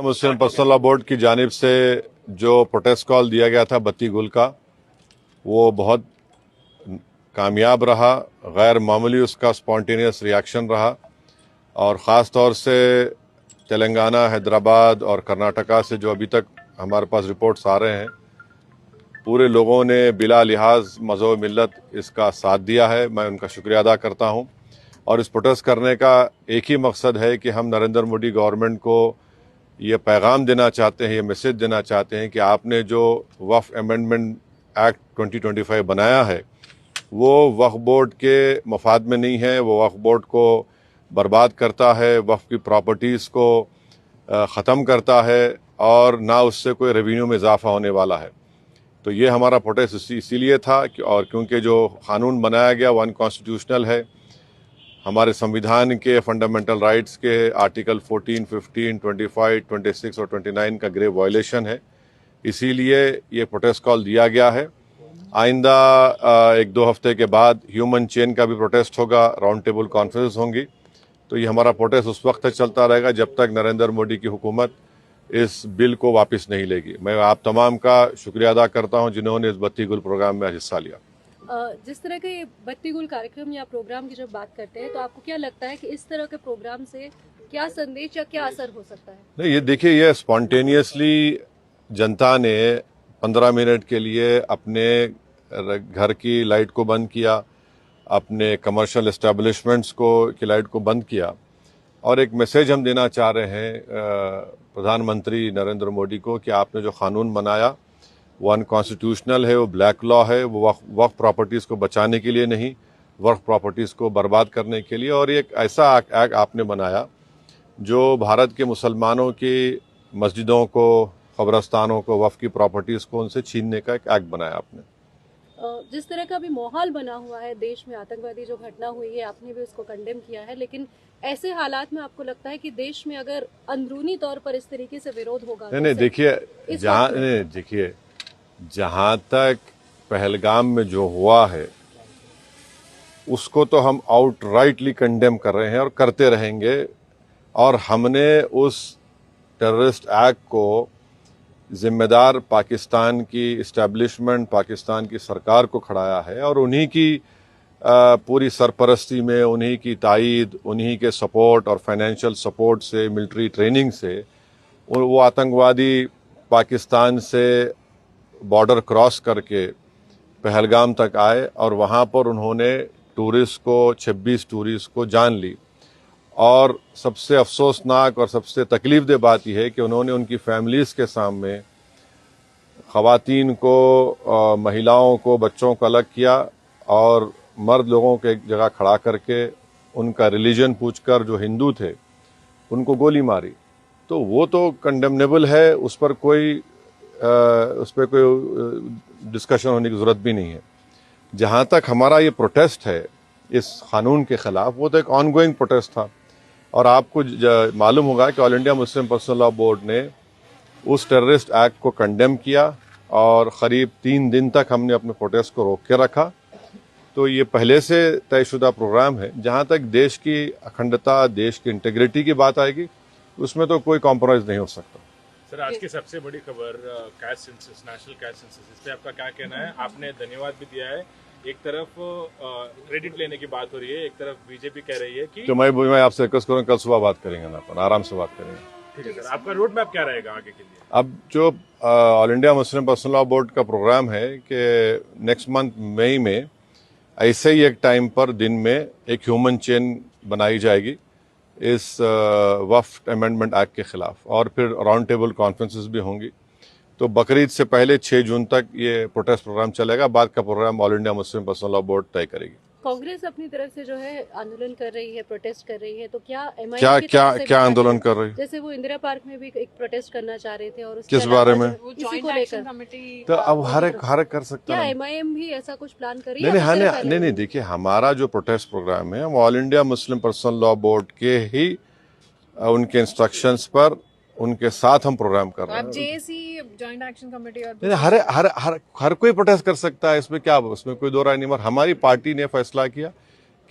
मुस्लिम personal law board की जानिब से जो प्रोटेस्ट कॉल दिया गया था बत्ती गुल का, वो बहुत कामयाब रहा। गैर मामूली उसका स्पॉन्टेनियस रिएक्शन रहा और ख़ास तौर से तेलंगाना, हैदराबाद और कर्नाटका से जो अभी तक हमारे पास रिपोर्ट्स आ रहे हैं, पूरे लोगों ने बिला लिहाज मज़हब मिल्लत इसका साथ दिया है। मैं उनका शुक्रिया अदा करता हूं। और इस प्रोटेस्ट करने का एक ही मकसद है कि हम नरेंद्र मोदी गवर्नमेंट को ये पैगाम देना चाहते हैं, ये मैसेज देना चाहते हैं कि आपने जो वक्फ अमेंडमेंट एक्ट 2025 बनाया है वो वक्फ बोर्ड के मफाद में नहीं है। वो वक्फ बोर्ड को बर्बाद करता है, वक्फ की प्रॉपर्टीज़ को ख़त्म करता है और ना उससे कोई रेवेन्यू में इजाफा होने वाला है। तो ये हमारा प्रोटेस्ट इसीलिए था और क्योंकि जो कानून बनाया गया वो अनकॉन्स्टिट्यूशनल है, हमारे संविधान के फंडामेंटल राइट्स के आर्टिकल 14, 15, 25, 26 और 29 का ग्रेव वायलेशन है। इसीलिए ये प्रोटेस्ट कॉल दिया गया है। आइंदा 1-2 हफ्ते के बाद ह्यूमन चेन का भी प्रोटेस्ट होगा, राउंड टेबल कॉन्फ्रेंस होंगी। तो ये हमारा प्रोटेस्ट उस वक्त तक चलता रहेगा जब तक नरेंद्र मोदी की हुकूमत इस बिल को वापस नहीं लेगी। मैं आप तमाम का शुक्रिया अदा करता हूं जिन्होंने इस बत्ती गुल प्रोग्राम में हिस्सा लिया। जिस तरह के बत्ती गुल कार्यक्रम या प्रोग्राम की जब बात करते हैं तो आपको क्या लगता है कि इस तरह के प्रोग्राम से क्या संदेश या क्या असर हो सकता है? नहीं, ये देखिए, ये स्पॉन्टेनियसली जनता ने 15 मिनट के लिए अपने घर की लाइट को बंद किया, अपने कमर्शियल एस्टेब्लिशमेंट्स को की लाइट को बंद किया और एक मैसेज हम देना चाह रहे हैं प्रधानमंत्री नरेंद्र मोदी को कि आपने जो कानून बनाया वो अनकॉन्स्टिट्यूशनल है, वो ब्लैक लॉ है, वो वक्फ प्रॉपर्टीज़ को बचाने के लिए नहीं, वक्फ प्रॉपर्टीज़ को बर्बाद करने के लिए। और एक ऐसा एक्ट आपने बनाया जो भारत के मुसलमानों की मस्जिदों को, कब्रस्तानों को, वक्फ की प्रॉपर्टीज़ को उनसे छीनने का एक एक्ट बनाया आपने। जिस तरह का अभी माहौल बना हुआ है देश में, आतंकवादी जो घटना हुई है, आपने भी उसको कंडेम किया है, लेकिन ऐसे हालात में आपको लगता है कि देश में अगर अंदरूनी तौर पर इस तरीके से विरोध होगा? नहीं, देखिए, जहां तक पहलगाम में जो हुआ है उसको तो हम आउटराइटली कंडेम कर रहे हैं और करते रहेंगे। और हमने उस टेररिस्ट एक्ट को जिम्मेदार पाकिस्तान की इस्टेब्लिशमेंट, पाकिस्तान की सरकार को खड़ाया है और उन्हीं की पूरी सरपरस्ती में, उन्हीं की तायीद, उन्हीं के सपोर्ट और फाइनेंशियल सपोर्ट से, मिलिट्री ट्रेनिंग से वो आतंकवादी पाकिस्तान से बॉर्डर क्रॉस करके पहलगाम तक आए और वहाँ पर उन्होंने 26 टूरिस्ट को जान ली। और सबसे अफसोसनाक और सबसे तकलीफदेह बात यह है कि उन्होंने उनकी फैमिलीज़ के सामने ख़वातीन को, महिलाओं को, बच्चों को अलग किया और मर्द लोगों के एक जगह खड़ा करके उनका रिलीजन पूछकर, जो हिंदू थे, उनको गोली मारी। तो वो तो कंडेमनेबल है, उस पर कोई डिस्कशन होने की ज़रूरत भी नहीं है। जहाँ तक हमारा ये प्रोटेस्ट है इस कानून के ख़िलाफ़, वो तो एक ऑनगोइंग प्रोटेस्ट था और आपको मालूम होगा कि all India Muslim personal law board ने उस टेररिस्ट एक्ट को कंडेम किया और क़रीब 3 दिन तक हमने अपने प्रोटेस्ट को रोक के रखा। तो ये पहले से तयशुदा प्रोग्राम है। जहाँ तक देश की अखंडता, देश की इंटीग्रिटी की बात आएगी, उसमें तो कोई कॉम्प्रोमाइज़ नहीं हो सकता। सर, आज की सबसे बड़ी खबर caste census, national caste census, इस पे आपका क्या कहना है? आपने धन्यवाद भी दिया है, एक तरफ क्रेडिट लेने की बात हो रही है, एक तरफ बीजेपी कह रही है कि तो मैं आपसे रिक्वेस्ट करूँ, कल सुबह बात करेंगे ना, अपन आराम से बात करेंगे। ठीक है सर, आपका रोड मैप क्या रहेगा आगे के लिए? अब जो all India Muslim personal law board का प्रोग्राम है कि नेक्स्ट मंथ मई में ऐसे ही एक टाइम पर दिन में एक ह्यूमन चेन बनाई जाएगी इस वक्फ अमेंडमेंट एक्ट के खिलाफ और फिर राउंड टेबल कॉन्फ्रेंसेस भी होंगी। तो बकरीद से पहले 6 जून तक ये प्रोटेस्ट प्रोग्राम चलेगा। बाद का program all India Muslim personal law board तय करेगी। कांग्रेस अपनी तरफ से जो है आंदोलन कर रही है, प्रोटेस्ट कर रही है, तो क्या MIM क्या आंदोलन कर रही है? जैसे वो इंदिरा पार्क में भी एक प्रोटेस्ट करना चाह रहे थे और किस बारे में? इसी को लेकर। तो अब हर एक कर सकता क्या है। MIM भी ऐसा कुछ प्लान कर रही है? नहीं, देखिए, हमारा जो प्रोटेस्ट प्रोग्राम है वो all India Muslim personal law board के ही उनके इंस्ट्रक्शंस पर, उनके साथ हम प्रोग्राम कर रहे हैं। जेएसी जॉइंट एक्शन कमेटी और हर कोई प्रोटेस्ट कर सकता है, इसमें क्या, उसमें कोई दो राय नहीं। मगर हमारी पार्टी ने फैसला किया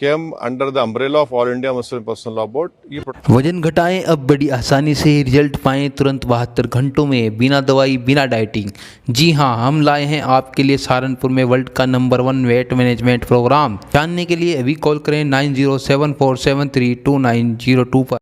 came under the umbrella of All India Muslim Personal Law Board. ये वजन घटाएं अब बड़ी आसानी से रिजल्ट पाएं तुरंत 72 घंटों में, बिना दवाई बिना डाइटिंग। जी हां, हम लाए हैं आपके लिए सहारनपुर में वर्ल्ड का नंबर 1 वेट मैनेजमेंट प्रोग्राम। जानने के लिए अभी कॉल करें 9074732902 पर।